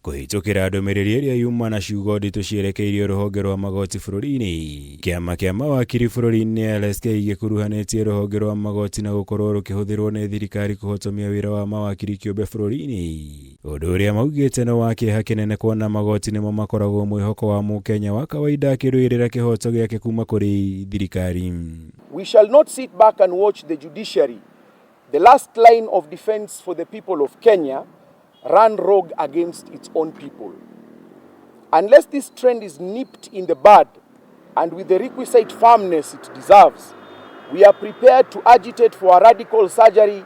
KUHITUKIRA ndũmĩrĩri ĩrĩa yuma na ciugo nditũ cierekeirio rũhonge rwa magoti bũrũri-inĩ. Kĩama kĩa mawakiri bũrũri-inĩ LSK gĩkuruhanĩtie rũhonge rwa magoti na gũkorwo rũkĩhũthĩrwo nĩ thirikari kũhotomia wĩra wa mawakiri kĩũmbe bũrũri-inĩ. Ũndũ ũrĩa maugĩte nĩ wa kĩeha kĩnene kuona magoti nĩmo makoragwo mwĩhoko wa mũkenya wa kawaida akĩrũĩrĩra kĩhoto gĩake kuma kũrĩ thirikari. We shall not sit back and watch the judiciary, the last line of defense for the people of Kenya, run rogue against its own people. Unless this trend is nipped in the bud and with the requisite firmness it deserves, we are prepared to agitate for a radical surgery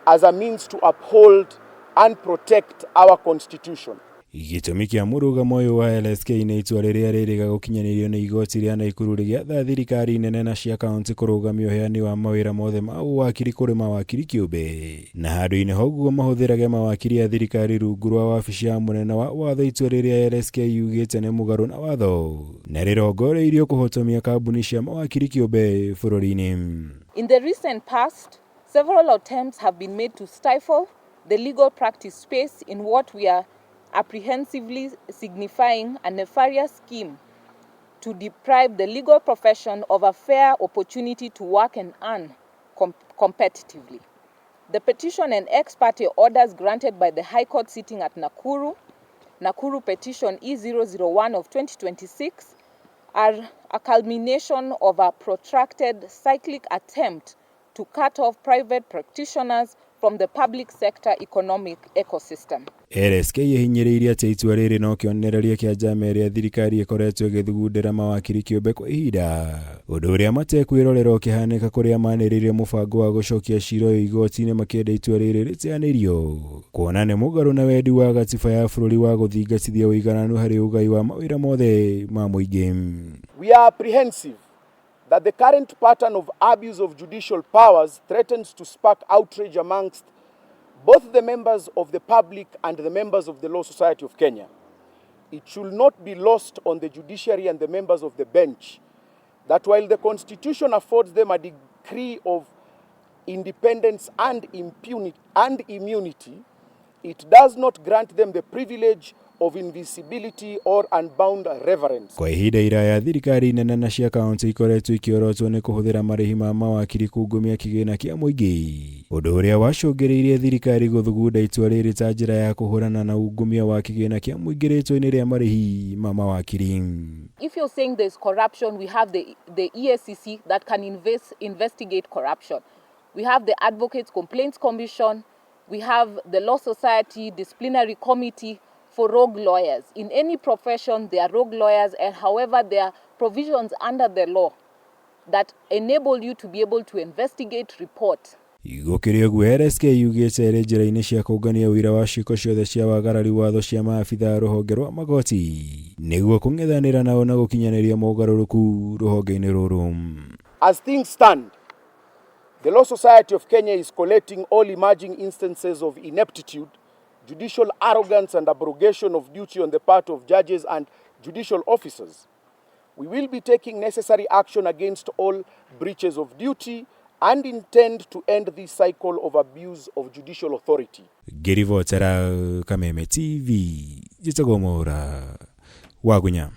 as a means to uphold and protect our constitution. Gĩtũmi kĩa mũrũgamo ũyũ wa LSK nĩ itua rĩrĩa rĩrĩga gũkinyanĩrio nĩ igoti rĩa NAKURU rĩgĩatha thirikari nene na cia kaunti kũrũgamia ũheani wa mawĩra mothe ma ũwakiri kũrĩ mawakiri kĩũmbe. Na handũ-inĩ hoguo mahũthĩrage mawakiri a thirikari rungu rwa wabici ya mũnene wa watho, itua rĩrĩa LSK yugĩte nĩ mũgarũ na watho na rĩrongoreirio kũhotomia kambuni cia mawakiri kĩũmbe bũrũri-inĩ. In the recent past, several attempts have been made to stifle the legal practice space in what we are apprehensively signifying a nefarious scheme to deprive the legal profession of a fair opportunity to work and earn competitively. The petition and ex parte orders granted by the High Court sitting at Nakuru Petition E001 of 2026, are a culmination of a protracted cyclic attempt to cut off private practitioners from the public sector economic ecosystem. LSK yĩhinyĩrĩirie atĩ itua rĩrĩ no kĩonereria kĩa njama ĩrĩa thirikari ĩkoretwo ĩgĩthugundĩra mawakiri kĩũmbe kwa ihinda, ũndũ ũrĩa matekwĩrorera ũkĩhanĩka kũrĩa manĩrĩire mũbango wa gũcokia cira ũyũ igoti-inĩ makĩenda itua rĩrĩ rĩteanĩrio, kuona nĩ mũgarũ na wendi wa gatiba ya bũrũri wa gũthingatithia ũigananu harĩ ũgai wa mawĩra mothe ma mũingĩ. We are apprehensive that the current pattern of abuse of judicial powers threatens to spark outrage amongst both the members of the public and the members of the Law Society of Kenya. It should not be lost on the judiciary and the members of the bench that while the Constitution affords them a degree of independence and immunity, it does not grant them the privilege of invisibility or unbound reverence. Kwa ihinda iraya thirikari nene na cia kaunti ikoretwo ikiorotwo nĩ kũhũthĩra marĩhi ma mawakiri kungumia kĩgĩna kĩa mũingĩ, ũndũ ũrĩa wacũngĩrĩirie thirikari gũthugunda itua rĩrĩ ta njĩra ya kũhũrana na ungumia wa kĩgĩna kĩa mũingĩ rĩtwa-inĩ rĩa marĩhi ma mawakiri. If you're saying there's corruption, we have the ESCC that can investigate corruption. We have the Advocates Complaints Commission. We have the Law Society Disciplinary Committee for rogue lawyers. In any profession, there are rogue lawyers, and however, there are provisions under the law that enable you to be able to investigate, report. Gũkĩrĩ ũguo LSK yugĩte ĩrĩ njĩra-inĩ cia kũngania ũira wa ciĩko ciothe cia wagarari watho cia maabitha rũhonge rwa magoti nĩguo kũng'ethanĩra nao na gũkinyanĩria mogarũrũku rũhonge-inĩ rũrũ. As things stand, the Law Society of Kenya is collecting all emerging instances of ineptitude, judicial arrogance and abrogation of duty on the part of judges and judicial officers. We will be taking necessary action against all breaches of duty and intend to end this cycle of abuse of judicial authority. Ngĩribotera Kameme TV, Jitagomora, Wagunya.